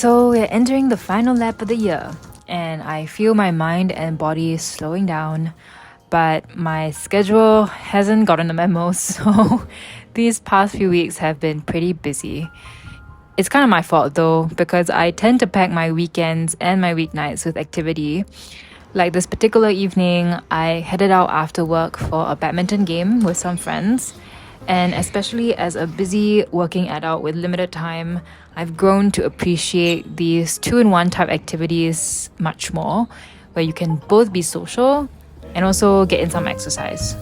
So we're entering the final lap of the year, and I feel my mind and body is slowing down, but my schedule hasn't gotten the memo, so these past few weeks have been pretty busy. It's kind of my fault though, because I tend to pack my weekends and my weeknights with activity. Like this particular evening, I headed out after work for a badminton game with some friends. And especially as a busy working adult with limited time, I've grown to appreciate these two-in-one type activities much more, where you can both be social and also get in some exercise.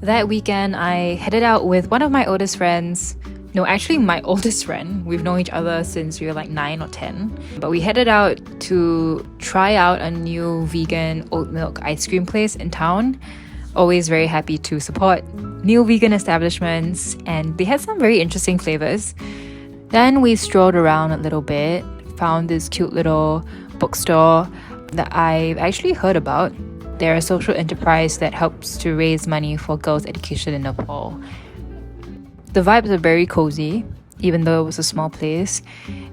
That weekend, I headed out with one of my oldest friends. No, actually my oldest friend. We've known each other since we were like 9 or 10. But we headed out to try out a new vegan oat milk ice cream place in town. Always very happy to support new vegan establishments, and they had some very interesting flavors. Then we strolled around a little bit, found this cute little bookstore that I've actually heard about. They're a social enterprise that helps to raise money for girls' education in Nepal. The vibes are very cozy, even though it was a small place.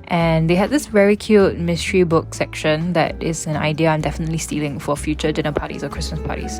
And they had this very cute mystery book section that is an idea I'm definitely stealing for future dinner parties or Christmas parties.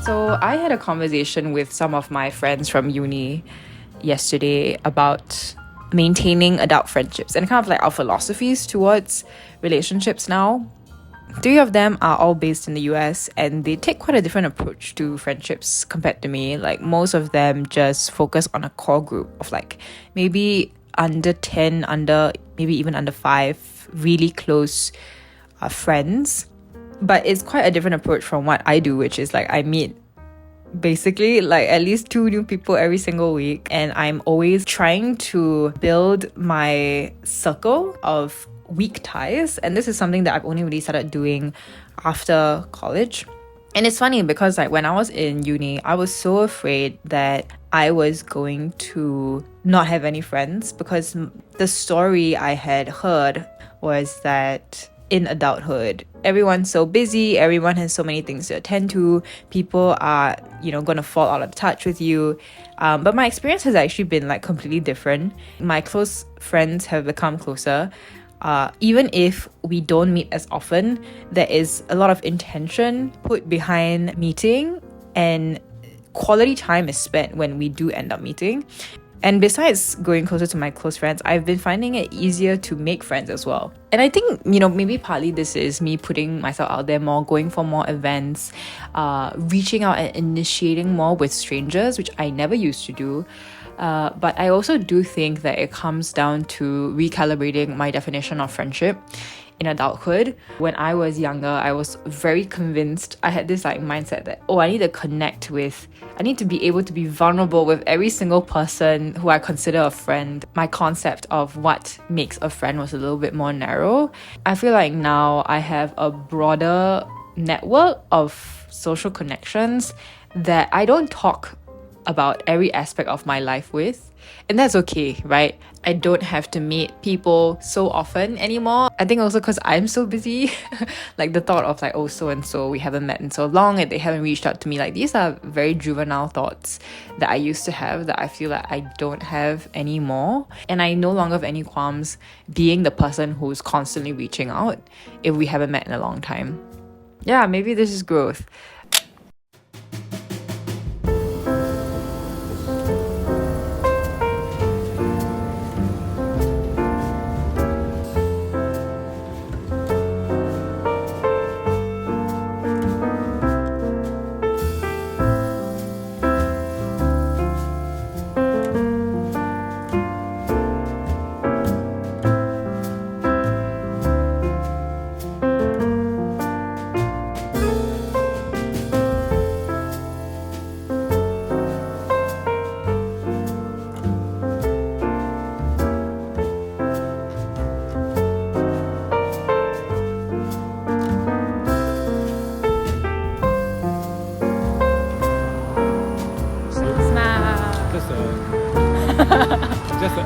So I had a conversation with some of my friends from uni yesterday about maintaining adult friendships and kind of like our philosophies towards relationships now. 3 of them are all based in the US, and they take quite a different approach to friendships compared to me. Like most of them just focus on a core group of like maybe under 10, maybe even under 5 really close friends. But it's quite a different approach from what I do, which is like I meet basically like at least 2 new people every single week, and I'm always trying to build my circle of weak ties. And this is something that I've only really started doing after college. And it's funny because like when I was in uni, I was so afraid that I was going to not have any friends, because the story I had heard was that in adulthood, everyone's so busy, everyone has so many things to attend to, people are, gonna fall out of touch with you. But my experience has actually been like completely different. My close friends have become closer. Even if we don't meet as often, there is a lot of intention put behind meeting, and quality time is spent when we do end up meeting. And besides going closer to my close friends, I've been finding it easier to make friends as well. And I think, maybe partly this is me putting myself out there more, going for more events, reaching out and initiating more with strangers, which I never used to do. But I also do think that it comes down to recalibrating my definition of friendship in adulthood. When I was younger, I was very convinced. I had this mindset that, I need to be able to be vulnerable with every single person who I consider a friend. My concept of what makes a friend was a little bit more narrow. I feel like now I have a broader network of social connections that I don't talk about every aspect of my life with. And that's okay, right? I don't have to meet people so often anymore. I think also because I'm so busy. The thought of so-and-so, we haven't met in so long and they haven't reached out to me. These are very juvenile thoughts that I used to have that I feel like I don't have anymore. And I no longer have any qualms being the person who's constantly reaching out if we haven't met in a long time. Yeah, maybe this is growth.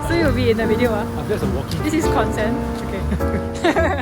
So you'll be in the video. I'm just a walking. This is consent. Okay.